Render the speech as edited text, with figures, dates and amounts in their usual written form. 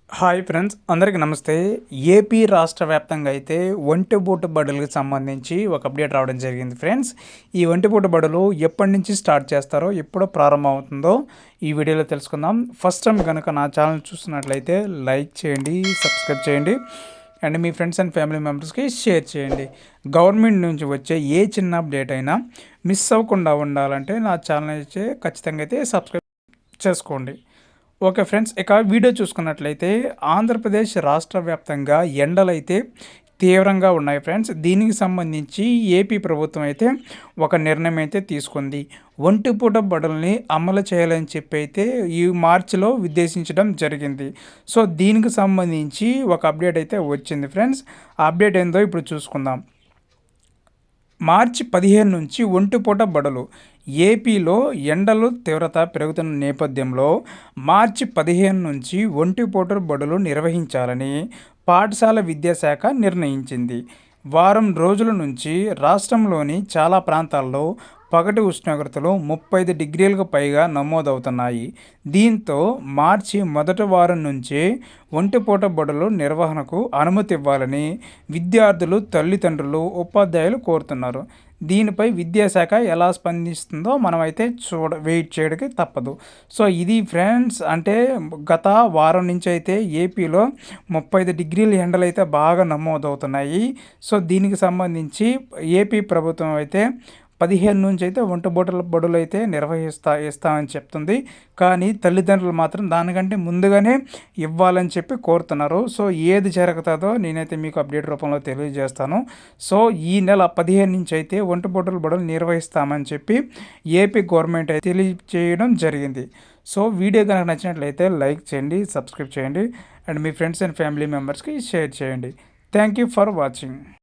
Hi friends, అందరికీ నమస్తే. AP రాష్ట్ర వ్యాప్తంగా అయితే ఒంటిపూట బడులకు సంబంధించి ఒక అప్డేట్ రావడం జరిగింది ఫ్రెండ్స్. ఈ ఒంటిపూట బడులు ఎప్పటి నుంచి స్టార్ట్ చేస్తారో, ఎప్పుడు ప్రారంభం అవుతుందో ఈ వీడియోలో తెలుసుకుందాం. ఫస్ట్ టైం కనుక నా ఛానల్ చూస్తున్నట్లయితే లైక్ చేయండి, సబ్స్క్రైబ్ చేయండి and me friends and family మెంబర్స్కి షేర్ చేయండి. గవర్నమెంట్ నుంచి వచ్చే ఏ చిన్న అప్డేట్ అయినా మిస్ అవ్వకుండా ఉండాలంటే నా ఛానల్ అయితే ఖచ్చితంగా అయితే సబ్స్క్రైబ్ చేసుకోండి. ఓకే ఫ్రెండ్స్, ఇక వీడియో చూసుకున్నట్లయితే ఆంధ్రప్రదేశ్ రాష్ట్ర వ్యాప్తంగా ఎండలైతే తీవ్రంగా ఉన్నాయి ఫ్రెండ్స్. దీనికి సంబంధించి ఏపీ ప్రభుత్వం అయితే ఒక నిర్ణయం అయితే తీసుకుంది. ఒంటిపూట బడుల్ని అమలు చేయాలని చెప్పి అయితే ఈ మార్చిలో ఉద్దేశించడం జరిగింది. సో దీనికి సంబంధించి ఒక అప్డేట్ అయితే వచ్చింది ఫ్రెండ్స్. ఆ అప్డేట్ ఏందో ఇప్పుడు చూసుకుందాం. మార్చి 15 నుంచి ఒంటిపూట బడులు. ఏపీలో ఎండలు తీవ్రత పెరుగుతున్న నేపథ్యంలో మార్చి 15 నుంచి ఒంటిపూట బడులు నిర్వహించాలని పాఠశాల విద్యాశాఖ నిర్ణయించింది. వారం రోజుల నుంచి రాష్ట్రంలోని చాలా ప్రాంతాల్లో పగటి ఉష్ణోగ్రతలు 35 డిగ్రీలకు పైగా నమోదవుతున్నాయి. దీంతో మార్చి మొదటి వారం నుంచే ఒంటిపూట బడులు నిర్వహణకు అనుమతి ఇవ్వాలని విద్యార్థులు, తల్లిదండ్రులు, ఉపాధ్యాయులు కోరుతున్నారు. దీనిపై విద్యాశాఖ ఎలా స్పందిస్తుందో మనమైతే వెయిట్ చేయడానికి తప్పదు. సో ఇది ఫ్రెండ్స్, అంటే గత వారం నుంచి అయితే ఏపీలో 35 డిగ్రీల ఎండలు అయితే బాగా నమోదవుతున్నాయి. సో దీనికి సంబంధించి ఏపీ ప్రభుత్వం అయితే 15 నుంచి అయితే ఒంటిపూట బడులు అయితే ఇస్తామని చెప్తుంది. కానీ తల్లిదండ్రులు మాత్రం దానికంటే ముందుగానే ఇవ్వాలని చెప్పి కోరుతున్నారు. సో ఏది జరుగుతుందో నేనైతే మీకు అప్డేట్ రూపంలో తెలియజేస్తాను. సో ఈ నెల 15 నుంచి అయితే ఒంటిపూట బడులు నిర్వహిస్తామని చెప్పి ఏపీ గవర్నమెంట్ అయితే తెలియజేయడం జరిగింది. సో వీడియో కనుక నచ్చినట్లయితే లైక్ చేయండి, సబ్స్క్రైబ్ చేయండి and me friends and family మెంబర్స్కి షేర్ చేయండి. Thank you for watching.